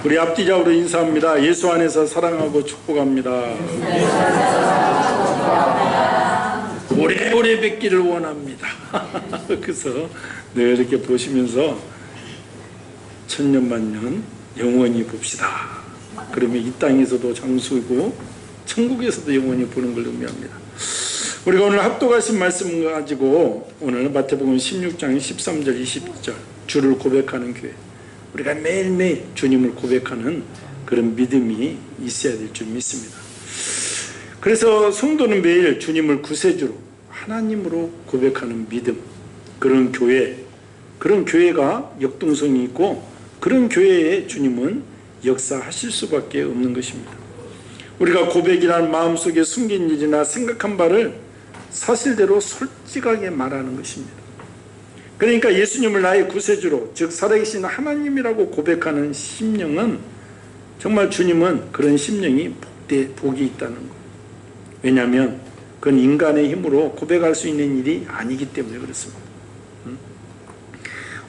우리 앞뒤적으로 인사합니다. 예수 안에서 사랑하고 축복합니다. 오래오래 뵙기를 원합니다. 그래서 늘 이렇게 보시면서 천년만년 영원히 봅시다. 그러면 이 땅에서도 장수이고 천국에서도 영원히 보는 걸 의미합니다. 우리가 오늘 합독하신 말씀 가지고 오늘 마태복음 16장 13절 20절 주를 고백하는 교회, 우리가 매일매일 주님을 고백하는 그런 믿음이 있어야 될 줄 믿습니다. 그래서 성도는 매일 주님을 구세주로 하나님으로 고백하는 믿음, 그런 교회, 그런 교회가 역동성이 있고 그런 교회에 주님은 역사하실 수밖에 없는 것입니다. 우리가 고백이란 마음속에 숨긴 일이나 생각한 바를 사실대로 솔직하게 말하는 것입니다. 그러니까 예수님을 나의 구세주로, 즉 살아계신 하나님이라고 고백하는 심령은, 정말 주님은 그런 심령이 복이 있다는 것. 왜냐하면 그건 인간의 힘으로 고백할 수 있는 일이 아니기 때문에 그렇습니다.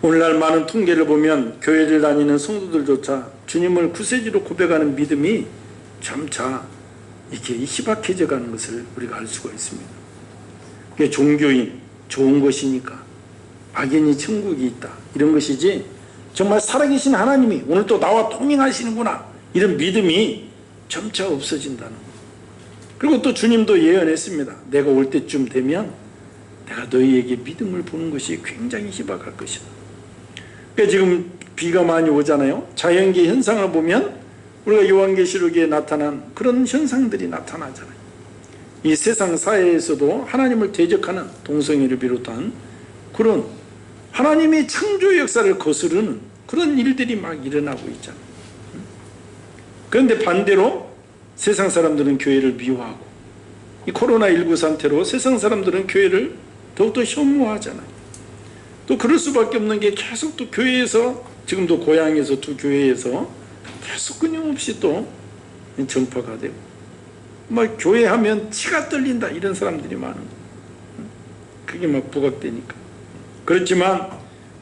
오늘날 많은 통계를 보면 교회를 다니는 성도들조차 주님을 구세주로 고백하는 믿음이 점차 이렇게 희박해져 가는 것을 우리가 알 수가 있습니다. 그게 종교인, 좋은 것이니까 막연히 천국이 있다, 이런 것이지 정말 살아계신 하나님이 오늘 또 나와 동행하시는구나, 이런 믿음이 점차 없어진다는 것. 그리고 또 주님도 예언했습니다. 내가 올 때쯤 되면 내가 너희에게 믿음을 보는 것이 굉장히 희박할 것이다. 그러니까 지금 비가 많이 오잖아요. 자연계 현상을 보면 우리가 요한계시록에 나타난 그런 현상들이 나타나잖아요. 이 세상 사회에서도 하나님을 대적하는 동성애를 비롯한 그런 하나님의 창조 역사를 거스르는 그런 일들이 막 일어나고 있잖아요. 그런데 반대로 세상 사람들은 교회를 미워하고, 이 코로나19 상태로 세상 사람들은 교회를 더욱더 혐오하잖아요. 또 그럴 수밖에 없는 게 계속 또 교회에서, 지금도 고향에서 두 교회에서 계속 끊임없이 또 전파가 되고, 막 교회 하면 치가 떨린다, 이런 사람들이 많은 거예요. 그게 막 부각되니까. 그렇지만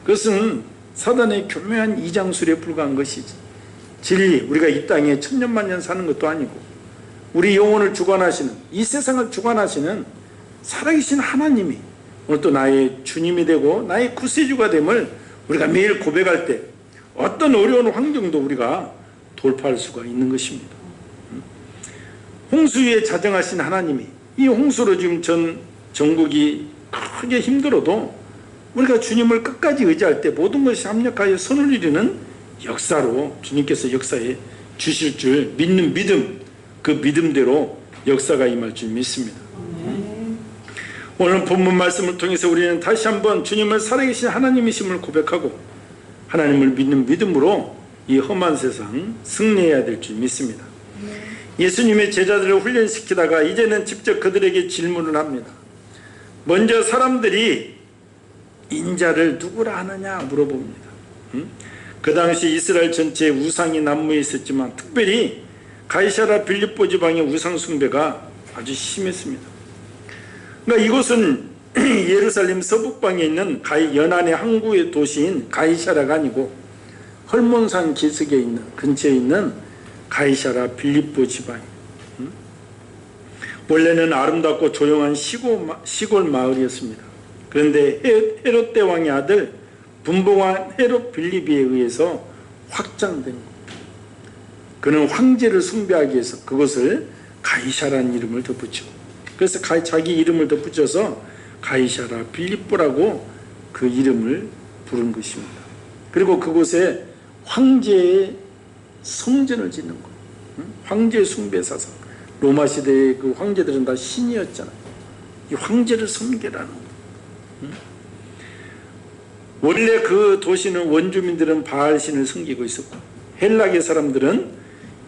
그것은 사단의 교묘한 이장술에 불과한 것이지, 진리, 우리가 이 땅에 천년만년 사는 것도 아니고 우리 영혼을 주관하시는, 이 세상을 주관하시는 살아계신 하나님이 오늘 또 나의 주님이 되고 나의 구세주가 됨을 우리가 매일 고백할 때 어떤 어려운 환경도 우리가 돌파할 수가 있는 것입니다. 홍수 위에 자정하신 하나님이, 이 홍수로 지금 전 전국이 크게 힘들어도 우리가 주님을 끝까지 의지할 때 모든 것이 합력하여 선을 이루는 역사로 주님께서 역사에 주실 줄 믿는 믿음, 그 믿음대로 역사가 임할 줄 믿습니다. 오늘 본문 말씀을 통해서 우리는 다시 한번 주님을 살아계신 하나님이심을 고백하고 하나님을 믿는 믿음으로 이 험한 세상 승리해야 될 줄 믿습니다. 예수님의 제자들을 훈련시키다가 이제는 직접 그들에게 질문을 합니다. 먼저 사람들이 인자를 누구라 하느냐 물어봅니다. 그 당시 이스라엘 전체에 우상이 난무해 있었지만 특별히 가이사랴 빌립보 지방의 우상 숭배가 아주 심했습니다. 그러니까 이곳은 예루살렘 서북방에 있는 연안의 항구의 도시인 가이사랴가 아니고 헐몬산 기슭에 있는, 근처에 있는 가이사랴 빌립보 지방. 원래는 아름답고 조용한 시골 마을이었습니다. 그런데 헤롯 대왕의 아들 분봉왕 헤롯 빌립에 의해서 확장된 겁니다. 그는 황제를 숭배하기 위해서 그것을 가이사라는 이름을 덧붙이고, 그래서 자기 이름을 덧붙여서 가이사랴 빌립보라고 그 이름을 부른 것입니다. 그리고 그곳에 황제의 성전을 짓는 거예요. 황제 숭배 사상. 로마 시대의 그 황제들은 다 신이었잖아요. 이 황제를 섬기라는 거예요. 원래 그 도시는 원주민들은 바알신을 섬기고 있었고 헬라계 사람들은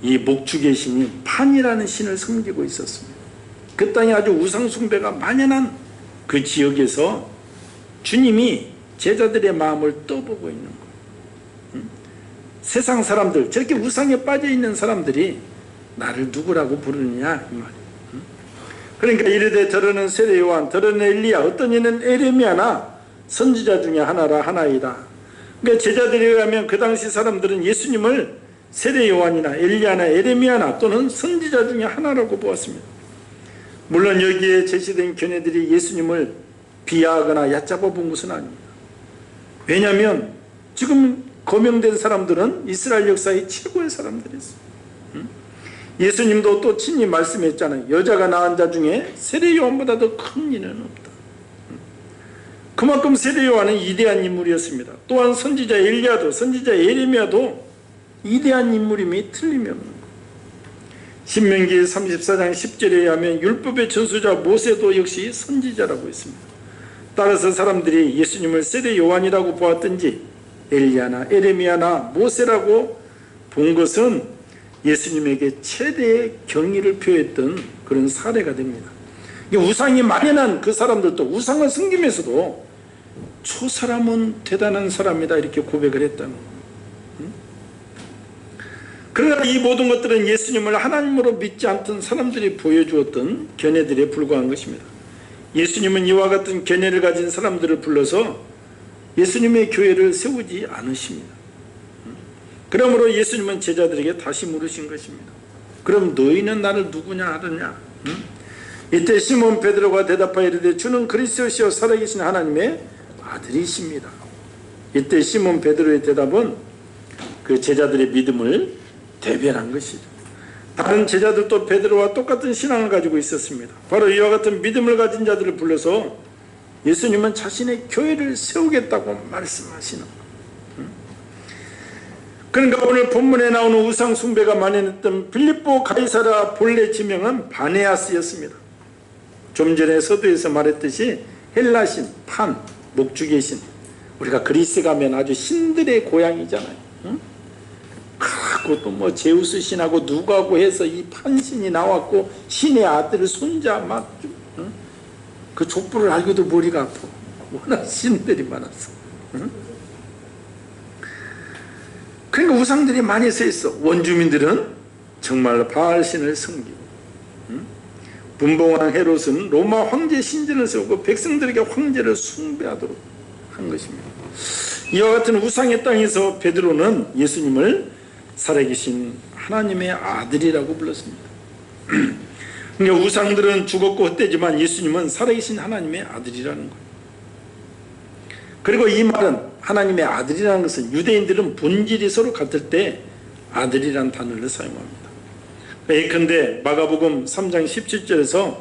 이 목축의 신인 판이라는 신을 섬기고 있었습니다. 그 땅에 아주 우상 숭배가 만연한 그 지역에서 주님이 제자들의 마음을 떠보고 있는 거예요. 세상 사람들, 저렇게 우상에 빠져 있는 사람들이 나를 누구라고 부르느냐, 이 말이에요. 그러니까 이르되 더러는 세례 요한, 더러는 엘리야, 어떤 이는 에레미야나 선지자 중에 하나이다. 그러니까 제자들에 의하면 그 당시 사람들은 예수님을 세례 요한이나 엘리야나 에레미야나 또는 선지자 중에 하나라고 보았습니다. 물론 여기에 제시된 견해들이 예수님을 비하하거나 얕잡아 본 것은 아닙니다. 왜냐하면 지금 거명된 사람들은 이스라엘 역사의 최고의 사람들이었어요. 예수님도 또 친히 말씀했잖아요. 여자가 낳은 자 중에 세례 요한보다 더 큰 이는 없다. 그만큼 세례 요한은 위대한 인물이었습니다. 또한 선지자 엘리야도 선지자 예레미야도 위대한 인물임이 틀림이 없는 거예요. 신명기 34장 10절에 의하면 율법의 전수자 모세도 역시 선지자라고 했습니다. 따라서 사람들이 예수님을 세례 요한이라고 보았든지 엘리야나 에레미야나 모세라고 본 것은 예수님에게 최대의 경의를 표했던 그런 사례가 됩니다. 우상이 만연한 그 사람들도 우상을 섬기면서도 저 사람은 대단한 사람이다 이렇게 고백을 했다는 거예요. 그러나 이 모든 것들은 예수님을 하나님으로 믿지 않던 사람들이 보여주었던 견해들에 불과한 것입니다. 예수님은 이와 같은 견해를 가진 사람들을 불러서 예수님의 교회를 세우지 않으십니다. 그러므로 예수님은 제자들에게 다시 물으신 것입니다. 그럼 너희는 나를 누구냐 하느냐? 이때 시몬 베드로가 대답하여 이르되 주는 그리스도시요 살아계신 하나님의 아들이십니다. 이때 시몬 베드로의 대답은 그 제자들의 믿음을 대변한 것이죠. 다른 제자들도 베드로와 똑같은 신앙을 가지고 있었습니다. 바로 이와 같은 믿음을 가진 자들을 불러서 예수님은 자신의 교회를 세우겠다고 말씀하시는 거예요. 그러니까 오늘 본문에 나오는 우상 숭배가 만연했던 빌립보 가이사랴 본래 지명은 바네아스였습니다. 좀 전에 서두에서 말했듯이 헬라신, 판, 목축의 신. 우리가 그리스 가면 아주 신들의 고향이잖아요. 응? 그것도 뭐 제우스 신하고 누구하고 해서 이 판신이 나왔고 신의 아들 손자 막 응? 그 족보를 알고도 머리가 아파. 워낙 신들이 많았어. 응? 그러니까 우상들이 많이 서 있어. 원주민들은 정말 바알신을 섬기고 분봉왕 헤롯은 로마 황제 신전을 세우고 백성들에게 황제를 숭배하도록 한 것입니다. 이와 같은 우상의 땅에서 베드로는 예수님을 살아계신 하나님의 아들이라고 불렀습니다. 그러니까 우상들은 죽었고 헛되지만 예수님은 살아계신 하나님의 아들이라는 거예요. 그리고 이 말은 하나님의 아들이라는 것은 유대인들은 본질이 서로 같을 때 아들이라는 단어를 사용합니다. 예컨대 마가복음 3장 17절에서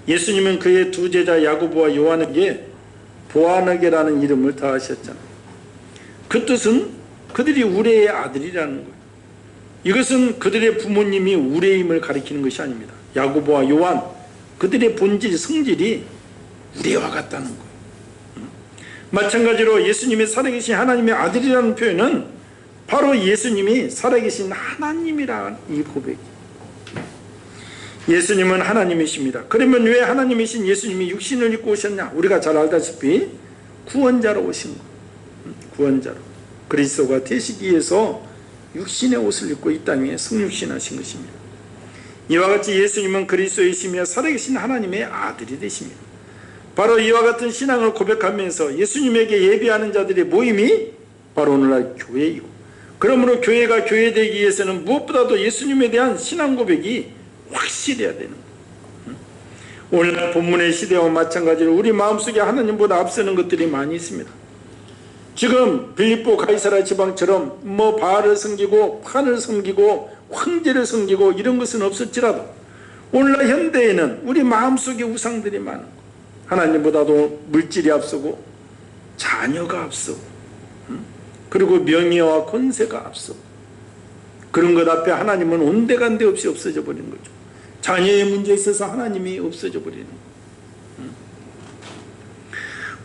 예수님은 그의 두 제자 야고보와 요한에게 보아너게라는 이름을 더하셨잖아요. 그 뜻은 그들이 우레의 아들이라는 거예요. 이것은 그들의 부모님이 우레임을 가리키는 것이 아닙니다. 야고보와 요한 그들의 본질 성질이 우레와 같다는 거예요. 마찬가지로 예수님이 살아계신 하나님의 아들이라는 표현은 바로 예수님이 살아계신 하나님이라는 이 고백이에요. 예수님은 하나님이십니다. 그러면 왜 하나님이신 예수님이 육신을 입고 오셨냐? 우리가 잘 알다시피 구원자로 오신 거예요. 구원자로 그리스도가 되시기 위해서 육신의 옷을 입고 이 땅에 성육신하신 것입니다. 이와 같이 예수님은 그리스도이시며 살아계신 하나님의 아들이 되십니다. 바로 이와 같은 신앙을 고백하면서 예수님에게 예배하는 자들의 모임이 바로 오늘날 교회이고, 그러므로 교회가 교회되기 위해서는 무엇보다도 예수님에 대한 신앙 고백이 확실해야 되는 거예요. 오늘날 본문의 시대와 마찬가지로 우리 마음속에 하나님보다 앞서는 것들이 많이 있습니다. 지금 빌립보 가이사랴 지방처럼 뭐 바알을 섬기고 판을 섬기고 황제를 섬기고 이런 것은 없었지라도 오늘날 현대에는 우리 마음속에 우상들이 많은 거예요. 하나님보다도 물질이 앞서고 자녀가 앞서고 그리고 명예와 권세가 앞서고 그런 것 앞에 하나님은 온데간데 없이 없어져 버리는 거죠. 자녀의 문제에 있어서 하나님이 없어져 버리는 거예요.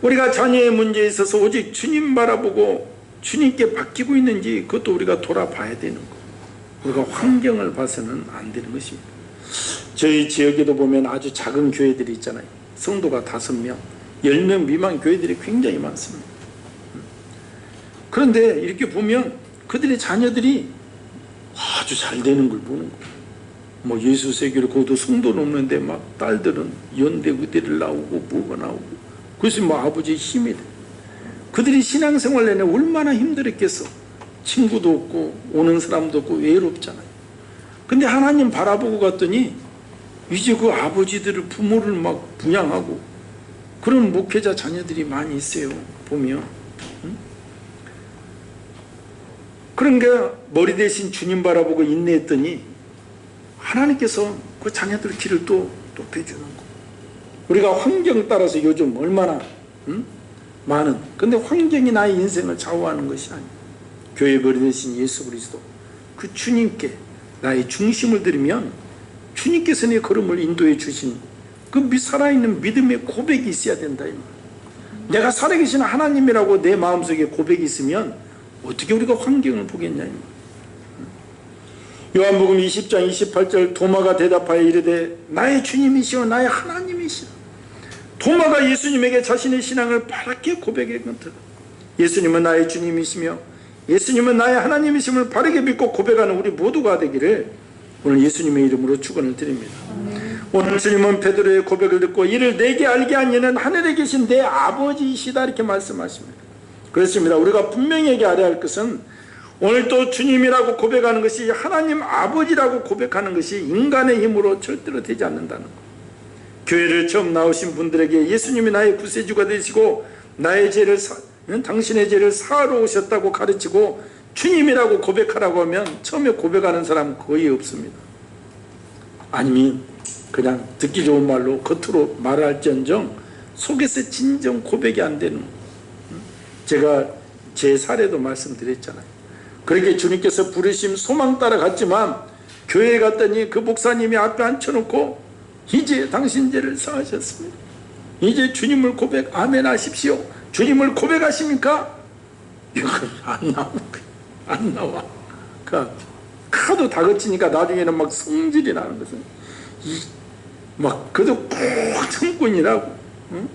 우리가 자녀의 문제에 있어서 오직 주님 바라보고 주님께 맡기고 있는지 그것도 우리가 돌아봐야 되는 거예요. 우리가 환경을 봐서는 안 되는 것입니다. 저희 지역에도 보면 아주 작은 교회들이 있잖아요. 성도가 5명, 10명 미만 교회들이 굉장히 많습니다. 그런데 이렇게 보면 그들의 자녀들이 아주 잘 되는 걸 보는 거예요. 뭐 예수 세계를 거도 성도는 없는데 막 딸들은 연대 의대를 나오고 뭐가 나오고 그래서 뭐 아버지의 힘이 돼. 그들이 신앙생활 내내 얼마나 힘들었겠어. 친구도 없고 오는 사람도 없고 외롭잖아요. 근데 하나님 바라보고 갔더니 이제 그 아버지들을 부모를 막 부양하고 그런 목회자 자녀들이 많이 있어요. 보면 그러니까 머리 대신 주님 바라보고 인내했더니 하나님께서 그 자녀들 길을 또 높여주는 거. 우리가 환경 따라서 요즘 얼마나 많은, 근데 환경이 나의 인생을 좌우하는 것이 아니에요. 교회 머리 대신 예수 그리스도 그 주님께 나의 중심을 들이면 주님께서 내 걸음을 인도해 주신 그 살아있는 믿음의 고백이 있어야 된다 이 말. 내가 살아계신 하나님이라고 내 마음속에 고백이 있으면 어떻게 우리가 환경을 보겠냐 이 말. 요한복음 20장 28절 도마가 대답하여 이르되 나의 주님이시오 나의 하나님이시오. 도마가 예수님에게 자신의 신앙을 바르게 고백했거든. 예수님은 나의 주님이시며 예수님은 나의 하나님이심을 바르게 믿고 고백하는 우리 모두가 되기를 오늘 예수님의 이름으로 축원을 드립니다. 오늘 주님은 베드로의 고백을 듣고 이를 내게 알게 한 이는 하늘에 계신 내 아버지이시다 이렇게 말씀하십니다. 그렇습니다. 우리가 분명히 알아야 할 것은 오늘 또 주님이라고 고백하는 것이 하나님 아버지라고 고백하는 것이 인간의 힘으로 절대로 되지 않는다는 것. 교회를 처음 나오신 분들에게 예수님이 나의 구세주가 되시고 나의 죄를 당신의 죄를 사하러 오셨다고 가르치고 주님이라고 고백하라고 하면 처음에 고백하는 사람 거의 없습니다. 아니면 그냥 듣기 좋은 말로 겉으로 말할지언정 속에서 진정 고백이 안 되는, 제가 제 사례도 말씀드렸잖아요. 그렇게 주님께서 부르심 소망 따라 갔지만 교회에 갔더니 그 목사님이 앞에 앉혀놓고 이제 당신 죄를 사하셨습니다. 이제 주님을 고백 아멘 하십시오. 주님을 고백하십니까? 이거 안 나와. 그러니까 하도 다그치니까 나중에는 막 성질이 나는 것은 막 그래도 꼭 참꾼이라고. 응?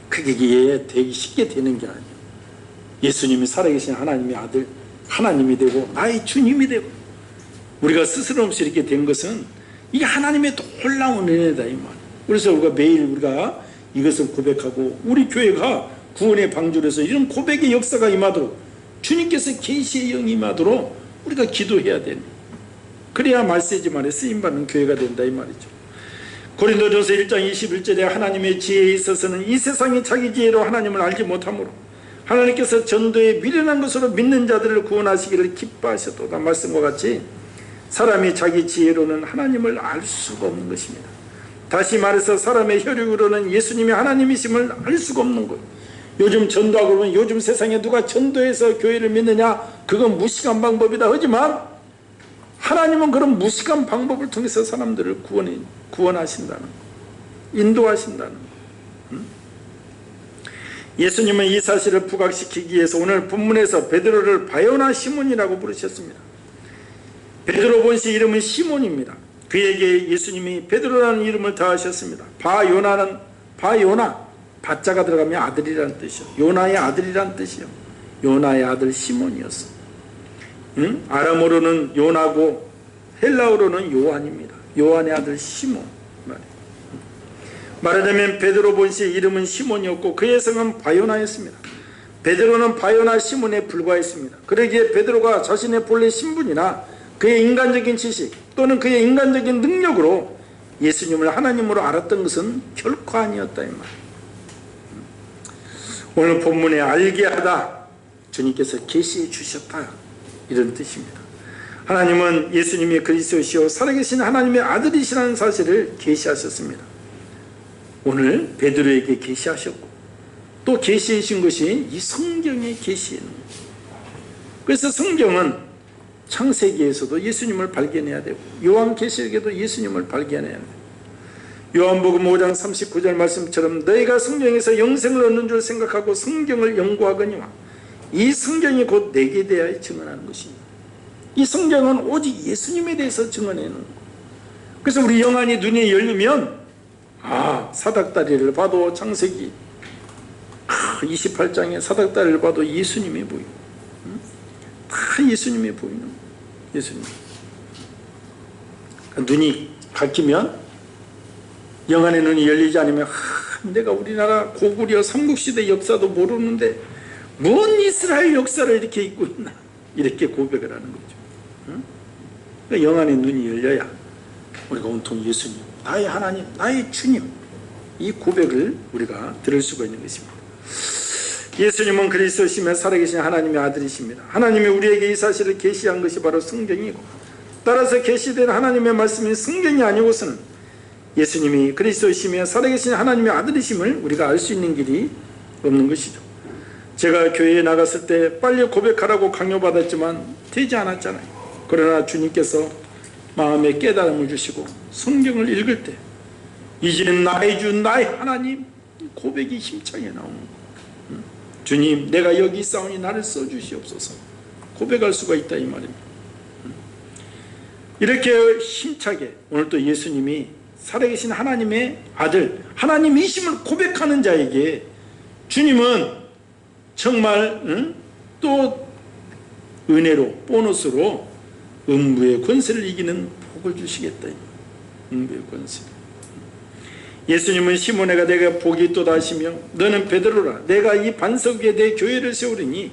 그게 되기 쉽게 되는 게 아니에요. 예수님이 살아계신 하나님의 아들, 하나님이 되고 나의 주님이 되고 우리가 스스럼 없이 이렇게 된 것은 이게 하나님의 놀라운 은혜다 이 말. 그래서 우리가 매일 우리가 이것을 고백하고 우리 교회가 구원의 방주로서 이런 고백의 역사가 임하도록 주님께서 계시의 영이 임하도록 우리가 기도해야 되는, 그래야 말세지만에 쓰임받는 교회가 된다 이 말이죠. 고린도전서 1장 21절에 하나님의 지혜에 있어서는 이 세상이 자기 지혜로 하나님을 알지 못하므로 하나님께서 전도에 미련한 것으로 믿는 자들을 구원하시기를 기뻐하셨도다 말씀과 같이 사람이 자기 지혜로는 하나님을 알 수가 없는 것입니다. 다시 말해서 사람의 혈육으로는 예수님이 하나님이심을 알 수가 없는 것. 요즘 전도하고 그러면 요즘 세상에 누가 전도해서 교회를 믿느냐, 그건 무식한 방법이다 하지만 하나님은 그런 무식한 방법을 통해서 사람들을 구원하신다는 것, 인도하신다는 것. 예수님은 이 사실을 부각시키기 위해서 오늘 본문에서 베드로를 바요나 시몬이라고 부르셨습니다. 베드로 본시 이름은 시몬입니다. 그에게 예수님이 베드로라는 이름을 더하셨습니다. 바요나는 바요나, 바자가 들어가면 아들이라는 뜻이요. 요나의 아들이라는 뜻이요. 요나의 아들 시몬이었어. 아람어로는 요나고 헬라어로는 요한입니다. 요한의 아들 시몬 말이에요. 말하자면 베드로 본시의 이름은 시몬이었고 그의 성은 바요나였습니다. 베드로는 바요나 시몬에 불과했습니다. 그러기에 베드로가 자신의 본래 신분이나 그의 인간적인 지식 또는 그의 인간적인 능력으로 예수님을 하나님으로 알았던 것은 결코 아니었다 이 말. 오늘 본문에 알게 하다, 주님께서 계시해 주셨다 이런 뜻입니다. 하나님은 예수님이 그리스도시요 살아계신 하나님의 아들이시라는 사실을 계시하셨습니다. 오늘 베드로에게 계시하셨고 또 계시해 주신 것이 이 성경에 계시하는 거예요. 그래서 성경은 창세기에서도 예수님을 발견해야 되고 요한계시록에도 예수님을 발견해야 돼요. 요한복음 5장 39절 말씀처럼 너희가 성경에서 영생을 얻는 줄 생각하고 성경을 연구하거니와 이 성경이 곧 내게 대하여 증언하는 것입니다. 이 성경은 오직 예수님에 대해서 증언하는 거예요. 그래서 우리 영안이 눈이 열리면 사닥다리를 봐도 창세기 28장에 사닥다리를 봐도 예수님이 보이고 다 예수님이 보이는 거예요. 예수님. 눈이 감기면 영안의 눈이 열리지 않으면 내가 우리나라 고구려 삼국시대 역사도 모르는데 뭔 이스라엘 역사를 이렇게 잊고 있나, 이렇게 고백을 하는 거죠. 응? 영안의 눈이 열려야 우리가 온통 예수님, 나의 하나님, 나의 주님, 이 고백을 우리가 들을 수가 있는 것입니다. 예수님은 그리스도시며 살아계신 하나님의 아들이십니다. 하나님이 우리에게 이 사실을 계시한 것이 바로 성경이고, 따라서 계시된 하나님의 말씀이 성경이 아니고서는 예수님이 그리스도시며 살아계신 하나님의 아들이심을 우리가 알 수 있는 길이 없는 것이죠. 제가 교회에 나갔을 때 빨리 고백하라고 강요받았지만 되지 않았잖아요. 그러나 주님께서 마음에 깨달음을 주시고 성경을 읽을 때 이제는 나의 주 나의 하나님, 고백이 힘차게 나오는 거예요. 주님, 내가 여기 있사오니 나를 써주시옵소서, 고백할 수가 있다, 이 말입니다. 이렇게 힘차게 오늘 또 예수님이 살아계신 하나님의 아들, 하나님이심을 고백하는 자에게 주님은 정말 또 은혜로, 보너스로 음부의 권세를 이기는 복을 주시겠다. 음부의 권세. 예수님은 시몬에가 내가 복이 있도다 하시며 너는 베드로라, 내가 이 반석 위에 내 교회를 세우리니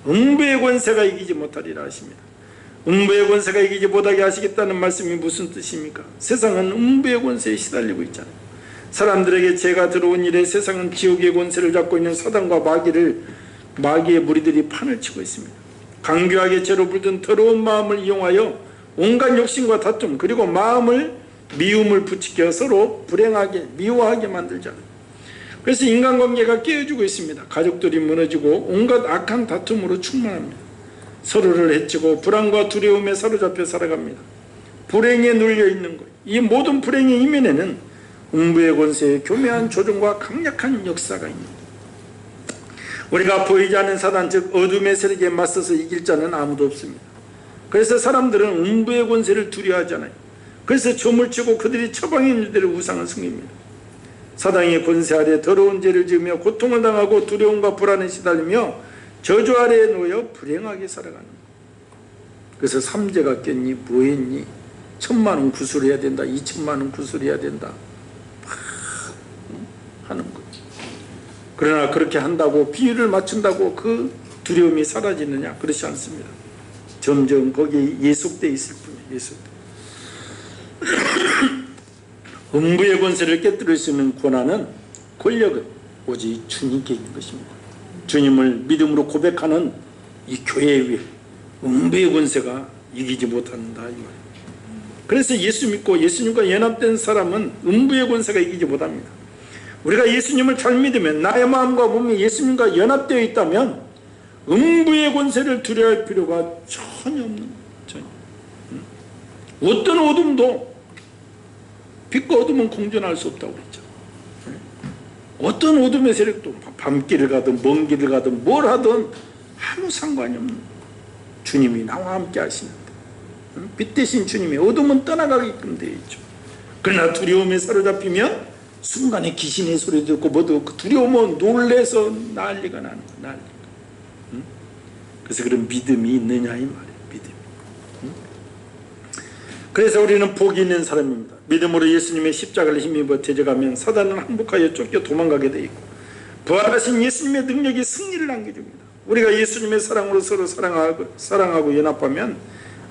음부의 권세가 이기지 못하리라 하십니다. 음부의 권세가 이기지 못하게 하시겠다는 말씀이 무슨 뜻입니까? 세상은 음부의 권세에 시달리고 있잖아요. 사람들에게 죄가 들어온 이래 세상은 지옥의 권세를 잡고 있는 사단과 마귀의 무리들이 판을 치고 있습니다. 강교하게 죄로 물든 더러운 마음을 이용하여 온갖 욕심과 다툼, 그리고 미움을 부추겨 서로 불행하게, 미워하게 만들잖아요. 그래서 인간관계가 깨어지고 있습니다. 가족들이 무너지고 온갖 악한 다툼으로 충만합니다. 서로를 해치고 불안과 두려움에 사로잡혀 살아갑니다. 불행에 눌려 있는 것, 이 모든 불행의 이면에는 음부의 권세의 교묘한 조종과 강력한 역사가 있습니다. 우리가 보이지 않는 사단, 즉 어둠의 세력에 맞서서 이길 자는 아무도 없습니다. 그래서 사람들은 음부의 권세를 두려워하잖아요. 그래서 점을 치고 그들이 처방인 일들의 우상을 섬깁니다. 사단의 권세 아래 더러운 죄를 지으며 고통을 당하고 두려움과 불안에 시달리며 저주 아래에 놓여 불행하게 살아가는 거예요. 그래서 삼재가 꼈니, 뭐했니, 1,000,000원 구술해야 된다, 2,000,000원 구술해야 된다 하는 거죠. 그러나 그렇게 한다고, 비율을 맞춘다고 그 두려움이 사라지느냐? 그렇지 않습니다. 점점 거기에 예속되어 있을 뿐이에요. 예속돼. 음부의 권세를 깨뜨릴 수 있는 권한은, 권력은 오직 주님께 있는 것입니다. 주님을 믿음으로 고백하는 이 교회 위에 음부의 권세가 이기지 못한다, 이 말이에요. 그래서 예수 믿고 예수님과 연합된 사람은 음부의 권세가 이기지 못합니다. 우리가 예수님을 잘 믿으면, 나의 마음과 몸이 예수님과 연합되어 있다면 음부의 권세를 두려워할 필요가 전혀 없는 거예요. 전혀. 어떤 어둠도, 빛과 어둠은 공존할 수 없다고 그랬죠. 어떤 어둠의 세력도 밤길을 가든 먼 길을 가든 뭘 하든 아무 상관이 없는 거예요. 주님이 나와 함께 하시는데, 빛 대신 주님이 어둠은 떠나가게끔 되어 있죠. 그러나 두려움에 사로잡히면 순간에 귀신의 소리 듣고 뭐도 두려우면 놀래서 난리가 나는 거예요. 난리가. 그래서 그런 믿음이 있느냐 이 말이에요. 믿음이. 그래서 우리는 복이 있는 사람입니다. 믿음으로 예수님의 십자가를 힘입어 대적하면 사단은 항복하여 쫓겨 도망가게 되어 있고, 부활하신 예수님의 능력이 승리를 안겨줍니다. 우리가 예수님의 사랑으로 서로 사랑하고 연합하면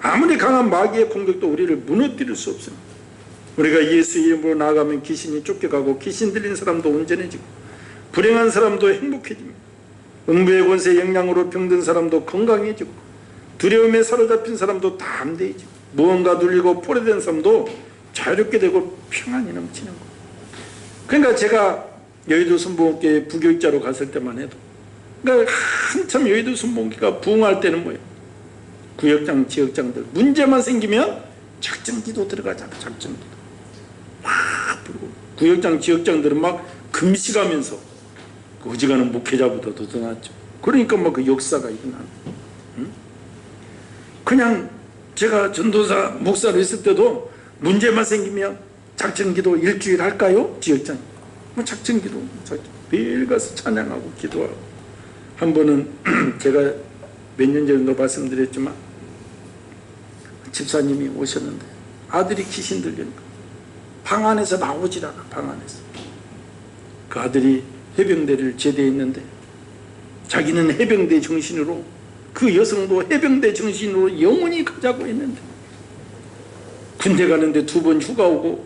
아무리 강한 마귀의 공격도 우리를 무너뜨릴 수 없습니다. 우리가 예수 이름으로 나아가면 귀신이 쫓겨가고, 귀신 들린 사람도 온전해지고, 불행한 사람도 행복해집니다. 음부의 권세의 영향으로 병든 사람도 건강해지고, 두려움에 사로잡힌 사람도 담대해지고, 무언가 눌리고 포로된 사람도 자유롭게 되고 평안이 넘치는 거예요. 그러니까 제가 여의도 순복음교회 부교육자로 갔을 때만 해도, 그러니까 한참 여의도 순복음교회가 부흥할 때는 뭐예요? 구역장, 지역장들 문제만 생기면 작정기도 들어가잖아. 작정기도 막 부르고, 구역장, 지역장들은 막 금식하면서 그 어지간한 목회자보다도 더 낫죠. 그러니까 막 그 역사가 일어나는. 그냥 제가 전도사 목사로 있을 때도 문제만 생기면 작정기도 일주일 할까요? 지역장 뭐 작정기도 매일 가서 찬양하고 기도하고. 한 번은 제가 몇 년 전에도 말씀드렸지만 집사님이 오셨는데 아들이 귀신 들리니까 방 안에서 나오질 않아. 방 안에서. 그 아들이 해병대를 제대했는데 자기는 해병대 정신으로, 그 여성도 해병대 정신으로 영원히 가자고 했는데, 군대 가는데 2번 휴가 오고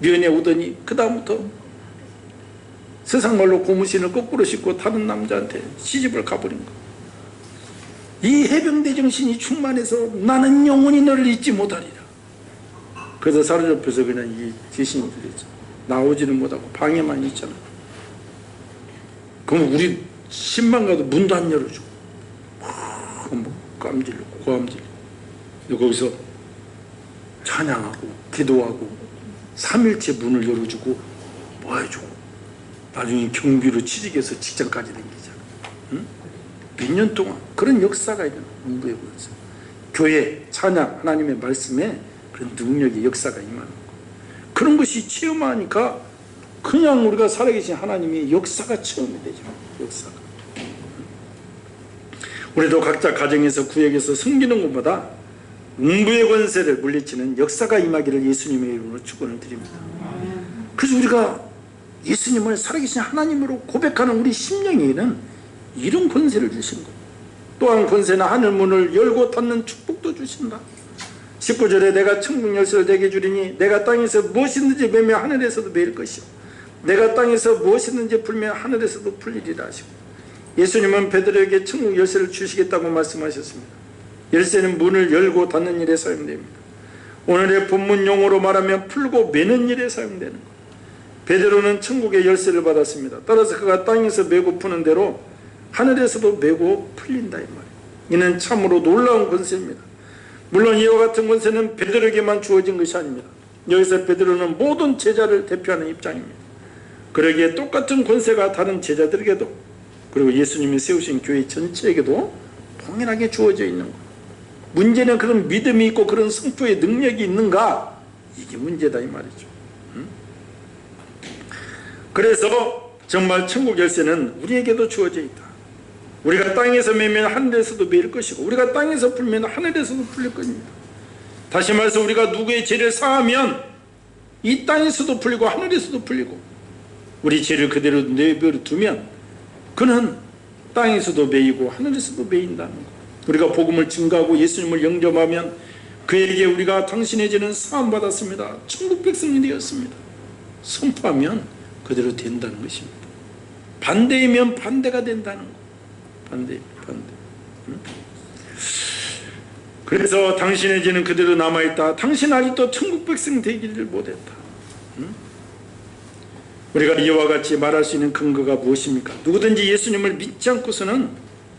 면회 오더니 그 다음부터 세상 말로 고무신을 거꾸로 신고 다른 남자한테 시집을 가버린 거. 이 해병대 정신이 충만해서 나는 영원히 너를 잊지 못하리라. 그래서 사로잡혀서 그냥 이 귀신이 들렸죠. 나오지는 못하고 방에만 있잖아. 그럼 우리 신방 가도 문도 안 열어주고 뭐 깜질고 고함질고, 거기서 찬양하고 기도하고 3일째 문을 열어주고 뭐 해주고, 나중에 경비로 취직해서 직장까지 다니잖아. 응? 몇 년 동안 그런 역사가 있는 공부해 보였어요. 교회 찬양, 하나님의 말씀에 그런 능력의 역사가 임하는 거. 그런 것이 체험하니까 그냥 우리가 살아계신 하나님의 역사가 체험이 되죠. 역사가. 우리도 각자 가정에서 구역에서 섬기는 것보다 음부의 권세를 물리치는 역사가 임하기를 예수님의 이름으로 축원을 드립니다. 그래서 우리가 예수님을 살아계신 하나님으로 고백하는 우리 심령에는 이런 권세를 주신 거예요. 또한 권세는 하늘 문을 열고 닫는 축복도 주신다. 19절에 내가 천국 열쇠를 내게 주리니 내가 땅에서 무엇이든지 매며 하늘에서도 매일 것이요 내가 땅에서 무엇이든지 풀면 하늘에서도 풀리리라 하시고, 예수님은 베드로에게 천국 열쇠를 주시겠다고 말씀하셨습니다. 열쇠는 문을 열고 닫는 일에 사용됩니다. 오늘의 본문 용어로 말하면 풀고 매는 일에 사용되는 것. 베드로는 천국의 열쇠를 받았습니다. 따라서 그가 땅에서 매고 푸는 대로 하늘에서도 매고 풀린다 이 말이에요. 이는 참으로 놀라운 권세입니다. 물론 이와 같은 권세는 베드로에게만 주어진 것이 아닙니다. 여기서 베드로는 모든 제자를 대표하는 입장입니다. 그러기에 똑같은 권세가 다른 제자들에게도, 그리고 예수님이 세우신 교회 전체에게도 동일하게 주어져 있는 것. 문제는 그런 믿음이 있고 그런 승부의 능력이 있는가, 이게 문제다 이 말이죠. 그래서 정말 천국 열쇠는 우리에게도 주어져 있다. 우리가 땅에서 매면 하늘에서도 매일 것이고, 우리가 땅에서 풀면 하늘에서도 풀릴 겁니다. 다시 말해서 우리가 누구의 죄를 사하면 이 땅에서도 풀리고 하늘에서도 풀리고, 우리 죄를 그대로 내버려 두면 그는 땅에서도 매이고 하늘에서도 매인다는 것. 우리가 복음을 증거하고 예수님을 영접하면 그에게 우리가 당신의 죄는 사함받았습니다, 천국 백성이 되었습니다 선포하면 그대로 된다는 것입니다. 반대이면 반대가 된다는 것. 반대. 그래서 당신의 죄는 그대로 남아있다. 당신 아직도 천국 백성 되기를 못했다. 우리가 이와 같이 말할 수 있는 근거가 무엇입니까? 누구든지 예수님을 믿지 않고서는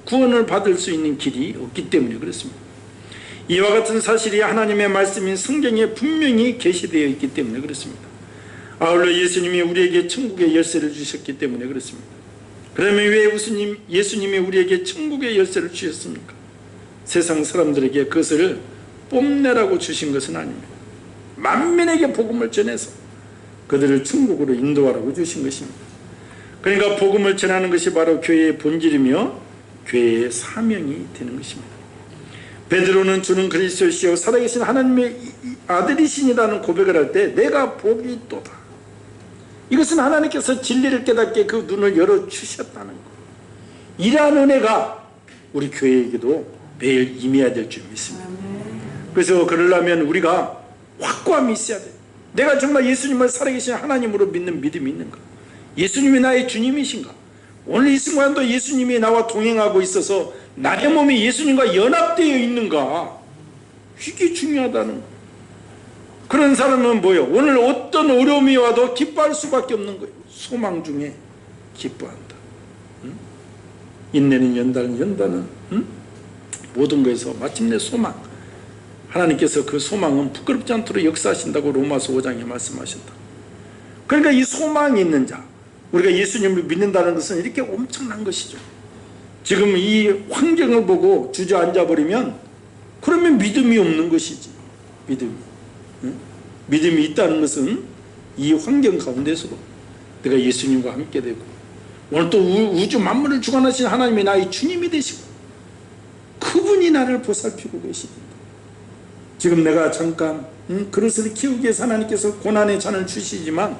구원을 받을 수 있는 길이 없기 때문에 그렇습니다. 이와 같은 사실이 하나님의 말씀인 성경에 분명히 계시되어 있기 때문에 그렇습니다. 아울러 예수님이 우리에게 천국의 열쇠를 주셨기 때문에 그렇습니다. 그러면 왜 예수님이 우리에게 천국의 열쇠를 주셨습니까? 세상 사람들에게 그것을 뽐내라고 주신 것은 아닙니다. 만민에게 복음을 전해서 그들을 천국으로 인도하라고 주신 것입니다. 그러니까 복음을 전하는 것이 바로 교회의 본질이며 교회의 사명이 되는 것입니다. 베드로는 주는 그리스도시요 살아계신 하나님의 아들이시니라는 고백을 할 때 내가 복이 있도다, 이것은 하나님께서 진리를 깨닫게 그 눈을 열어주셨다는 것. 이러한 은혜가 우리 교회에게도 매일 임해야 될 줄 믿습니다. 그래서 그러려면 우리가 확고함이 있어야 돼요. 내가 정말 예수님을 살아계신 하나님으로 믿는 믿음이 있는가? 예수님이 나의 주님이신가? 오늘 이 순간도 예수님이 나와 동행하고 있어서 나의 몸이 예수님과 연합되어 있는가? 이게 중요하다는 거예요. 그런 사람은 뭐예요? 오늘 어떤 어려움이 와도 기뻐할 수밖에 없는 거예요. 소망 중에 기뻐한다. 인내는 연다는 모든 것에서 마침내 소망. 하나님께서 그 소망은 부끄럽지 않도록 역사하신다고 로마서 5장에 말씀하셨다. 그러니까 이 소망이 있는 자, 우리가 예수님을 믿는다는 것은 이렇게 엄청난 것이죠. 지금 이 환경을 보고 주저앉아 버리면 그러면 믿음이 없는 것이지. 믿음이 있다는 것은 이 환경 가운데서도 내가 예수님과 함께 되고, 오늘 또 우주 만물을 주관하신 하나님이 나의 주님이 되시고 그분이 나를 보살피고 계시니, 지금 내가 잠깐 그릇을 키우기 위해서 하나님께서 고난의 잔을 주시지만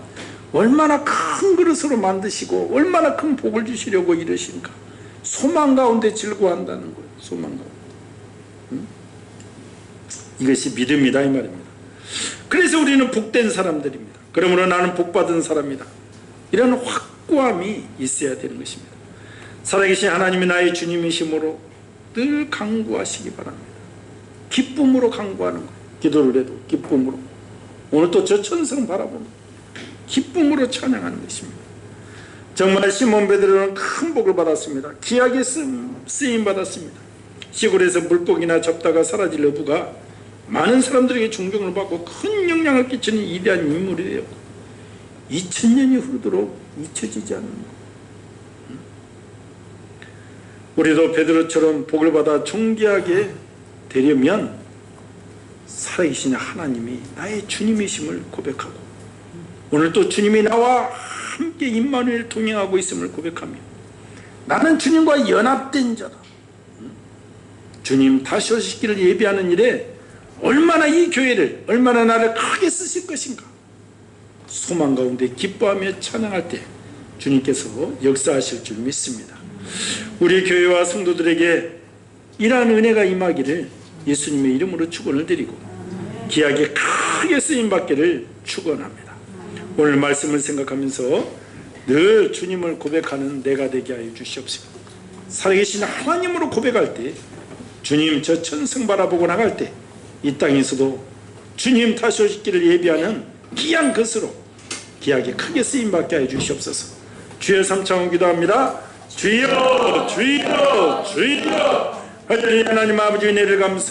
얼마나 큰 그릇으로 만드시고 얼마나 큰 복을 주시려고 이러신가. 소망 가운데 즐거워한다는 거예요. 소망 가운데. 이것이 믿음이다 이 말입니다. 그래서 우리는 복된 사람들입니다. 그러므로 나는 복받은 사람이다. 이런 확고함이 있어야 되는 것입니다. 살아계신 하나님이 나의 주님이심으로 늘 간구하시기 바랍니다. 기쁨으로 간구하는 거예요. 기도를 해도 기쁨으로. 오늘 또 저 천성 바라보면 기쁨으로 찬양하는 것입니다. 정말 시몬 베드로는 큰 복을 받았습니다. 귀하게 쓰임 받았습니다. 시골에서 물고기나 잡다가 사라질 어부가 많은 사람들에게 존경을 받고 큰 영향을 끼치는 위대한 인물이 되었고 2000년이 흐르도록 잊혀지지 않는 것. 우리도 베드로처럼 복을 받아 존귀하게 되려면 살아계신 하나님이 나의 주님이심을 고백하고 오늘 또 주님이 나와 함께 임마누엘 동행하고 있음을 고백하며 나는 주님과 연합된 자다. 주님 다시 오시기를 예비하는 일에 얼마나 이 교회를 얼마나 나를 크게 쓰실 것인가 소망 가운데 기뻐하며 찬양할 때 주님께서 역사하실 줄 믿습니다. 우리 교회와 성도들에게 이러한 은혜가 임하기를 예수님의 이름으로 축원을 드리고 귀하게 크게 쓰임받기를 축원합니다. 오늘 말씀을 생각하면서 늘 주님을 고백하는 내가 되게 하여 주시옵소서. 살아계신 하나님으로 고백할 때 주님 저 천성 바라보고 나갈 때 이 땅에서도 주님 다시 오시기를 예비하는 귀한 것으로 귀하게 크게 쓰임받게 하여 주시옵소서. 주여 삼창을 기도합니다. 주여 주여 주여 할렐루야. 하나님 아버지 은혜를 감사